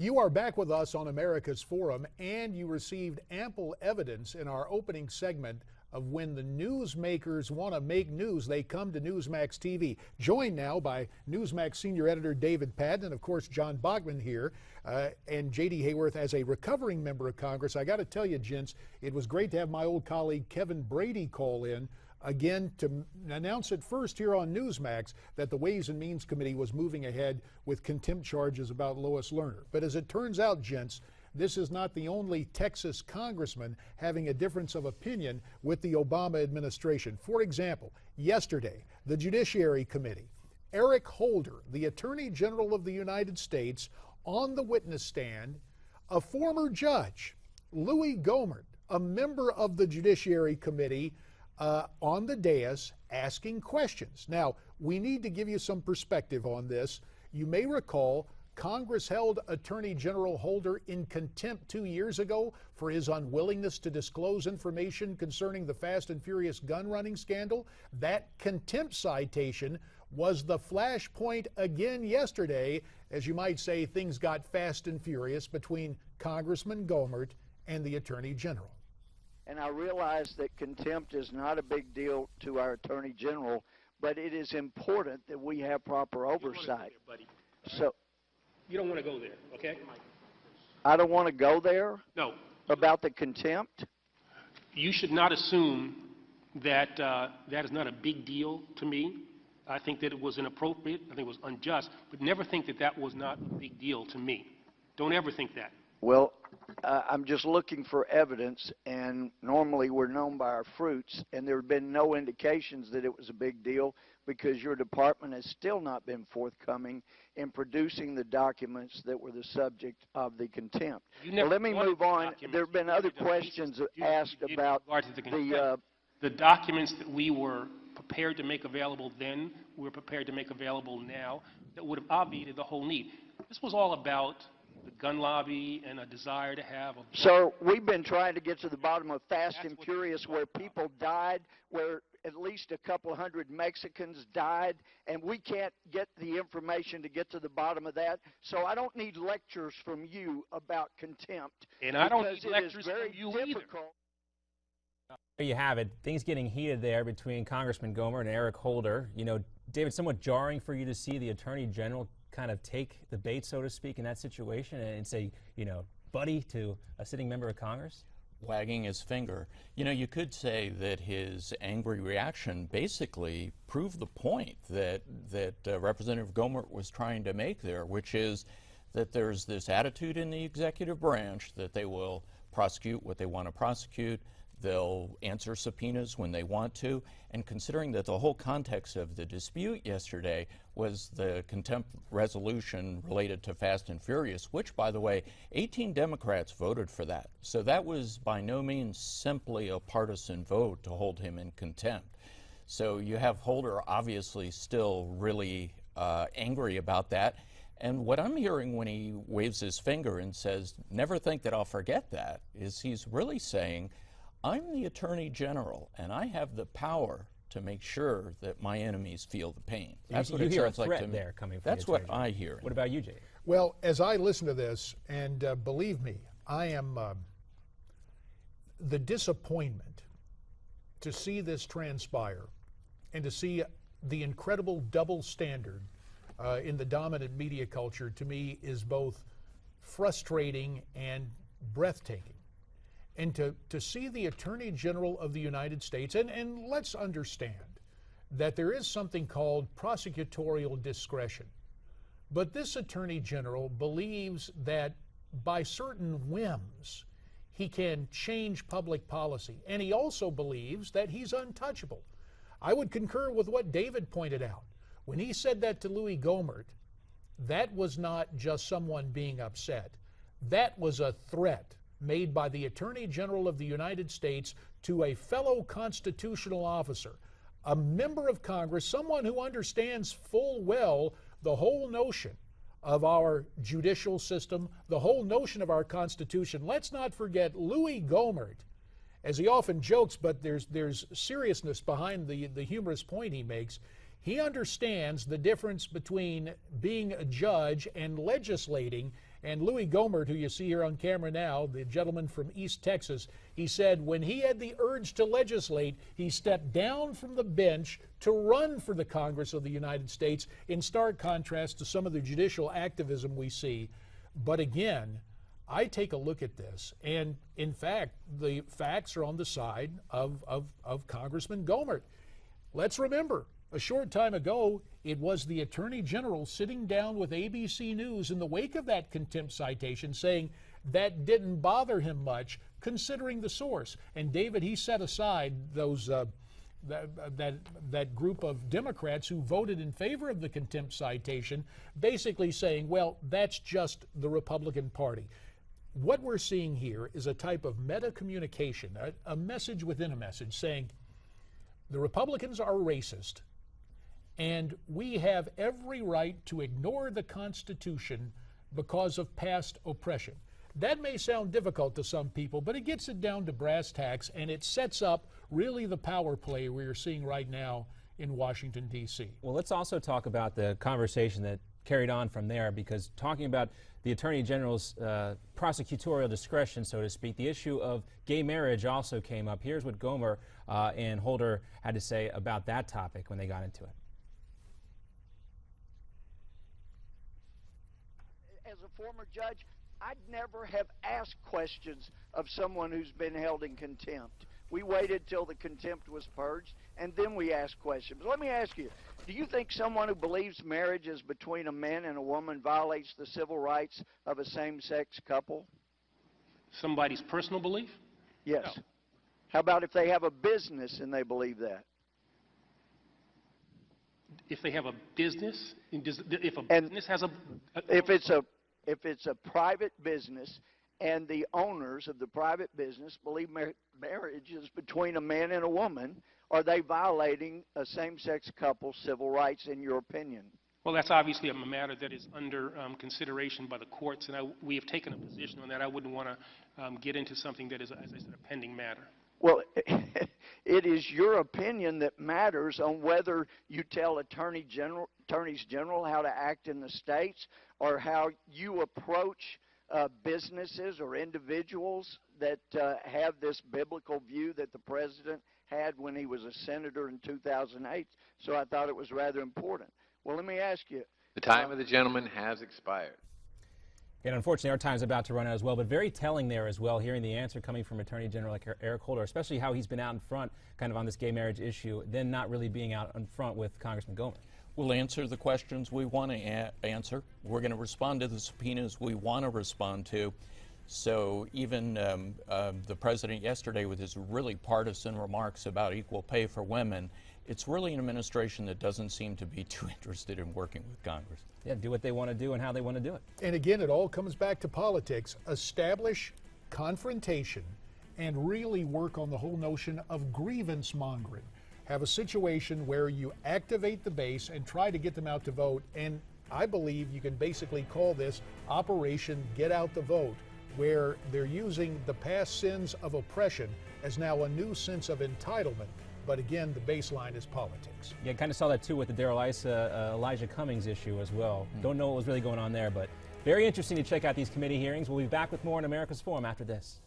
You are back with us on America's Forum, and you received ample evidence in our opening segment of when the newsmakers want to make news, they come to Newsmax TV. Joined now by Newsmax senior editor David Patten, and of course John Bachman here, and J.D. Hayworth as a recovering member of Congress. I got to tell you, gents, it was great to have my old colleague Kevin Brady call in again to announce it first here on Newsmax that the Ways and Means Committee was moving ahead with contempt charges about Lois Lerner. But as it turns out, gents, this is not the only Texas congressman having a difference of opinion with the Obama administration. For example, yesterday, the Judiciary Committee, Eric Holder, the Attorney General of the United States, on the witness stand, a former judge, Louis Gohmert, a member of the Judiciary Committee, on the dais asking questions. Now, we need to give you some perspective on this. You may recall Congress held Attorney General Holder in contempt 2 years ago for his unwillingness to disclose information concerning the Fast and Furious gun running scandal. That contempt citation was the flashpoint again yesterday. As you might say, things got fast and furious between Congressman Gohmert and the Attorney General. And I realize that contempt is not a big deal to our Attorney General, but it is important that we have proper oversight. So you don't want to go there, okay? I don't want to go there? No. About the contempt? You should not assume that that is not a big deal to me. I think that it was inappropriate. I think it was unjust. But never think that that was not a big deal to me. Don't ever think that. Well, I'm just looking for evidence, and normally we're known by our fruits, and there have been no indications that it was a big deal because your department has still not been forthcoming in producing the documents that were the subject of the contempt. Well, let me move on. There have been other questions asked about the documents that we were prepared to make available then, we're prepared to make available now, that would have obviated the whole need. This was all about the gun lobby and a desire to have a... So we've been trying to get to the bottom of Fast and Furious, where people died, where at least a couple hundred Mexicans died, and we can't get the information to get to the bottom of that. So I don't need lectures from you about contempt. And I don't need lectures from you either. There you have it. Things getting heated there between Congressman Gohmert and Eric Holder. You know, David, somewhat jarring for you to see the Attorney General kind of take the bait, so to speak, in that situation and say, you know, buddy to a sitting member of Congress? Wagging his finger. You know, you could say that his angry reaction basically proved the point that Representative Gohmert was trying to make there, which is that there's this attitude in the executive branch that they will prosecute what they want to prosecute. They'll answer subpoenas when they want to, and considering that the whole context of the dispute yesterday was the contempt resolution related to Fast and Furious, which, by the way, 18 Democrats voted for that. So that was by no means simply a partisan vote to hold him in contempt. So you have Holder obviously still really angry about that. And what I'm hearing when he waves his finger and says, never think that I'll forget that, is he's really saying, I'm the Attorney General, and I have the power to make sure that my enemies feel the pain. That's what it sounds like to me. There coming from That's what I hear. What about you, Jay? Well, as I listen to this, and believe me, I am the disappointment to see this transpire and to see the incredible double standard in the dominant media culture, to me, is both frustrating and breathtaking. And to see the Attorney General of the United States, and let's understand that there is something called prosecutorial discretion. But this Attorney General believes that by certain whims, he can change public policy. And he also believes that he's untouchable. I would concur with what David pointed out. When he said that to Louis Gohmert, that was not just someone being upset. That was a threat made by the Attorney General of the United States to a fellow constitutional officer, a member of Congress, someone who understands full well the whole notion of our judicial system, the whole notion of our Constitution. Let's not forget Louis Gohmert, as he often jokes, but there's seriousness behind the humorous point he makes. He understands the difference between being a judge and legislating, And Louis Gohmert, who you see here on camera now, the gentleman from East Texas, he said when he had the urge to legislate, he stepped down from the bench to run for the Congress of the United States, in stark contrast to some of the judicial activism we see. But again, I take a look at this, and in fact, the facts are on the side of Congressman Gohmert. Let's remember, a short time ago, it was the Attorney General sitting down with ABC News in the wake of that contempt citation saying that didn't bother him much, considering the source. And David, he set aside those that group of Democrats who voted in favor of the contempt citation, basically saying, well, that's just the Republican Party. What we're seeing here is a type of meta-communication, a message within a message saying the Republicans are racist, and we have every right to ignore the Constitution because of past oppression. That may sound difficult to some people, but it gets it down to brass tacks, and it sets up really the power play we're seeing right now in Washington, D.C. Well, let's also talk about the conversation that carried on from there, because talking about the Attorney General's prosecutorial discretion, so to speak, the issue of gay marriage also came up. Here's what Gohmert and Holder had to say about that topic when they got into it. As a former judge, I'd never have asked questions of someone who's been held in contempt. We waited till the contempt was purged, and then we asked questions. Let me ask you, do you think someone who believes marriage is between a man and a woman violates the civil rights of a same-sex couple? Somebody's personal belief? Yes. No. How about if they have a business and they believe that? If they have a business, if a And business has a If it's a private business and the owners of the private business believe marriage is between a man and a woman, are they violating a same-sex couple's civil rights, in your opinion? well, that's obviously a matter that is under consideration by the courts, and we have taken a position on that. I wouldn't want to get into something that is, as I said, a pending matter. Well, it is your opinion that matters on whether you tell attorneys general how to act in the states, or how you approach businesses or individuals that have this biblical view that the president had when he was a senator in 2008. So I thought it was rather important. Well, let me ask you. The time of the gentleman has expired. And unfortunately, our time's about to run out as well, but very telling there as well, hearing the answer coming from Attorney General like Eric Holder, especially how he's been out in front kind of on this gay marriage issue, then not really being out in front with Congressman Gohmert. We'll answer the questions we want to answer. We're going to respond to the subpoenas we want to respond to. So even the president yesterday with his really partisan remarks about equal pay for women, it's really an administration that doesn't seem to be too interested in working with Congress. Yeah, do what they want to do and how they want to do it. And again, it all comes back to politics. Establish confrontation and really work on the whole notion of grievance mongering. Have a situation where you activate the base and try to get them out to vote. And I believe you can basically call this Operation Get Out the Vote, where they're using the past sins of oppression as now a new sense of entitlement. But again, the baseline is politics. Yeah, kind of saw that too with the Elijah Cummings issue as well. Don't know what was really going on there, but very interesting to check out these committee hearings. We'll be back with more on America's Forum after this.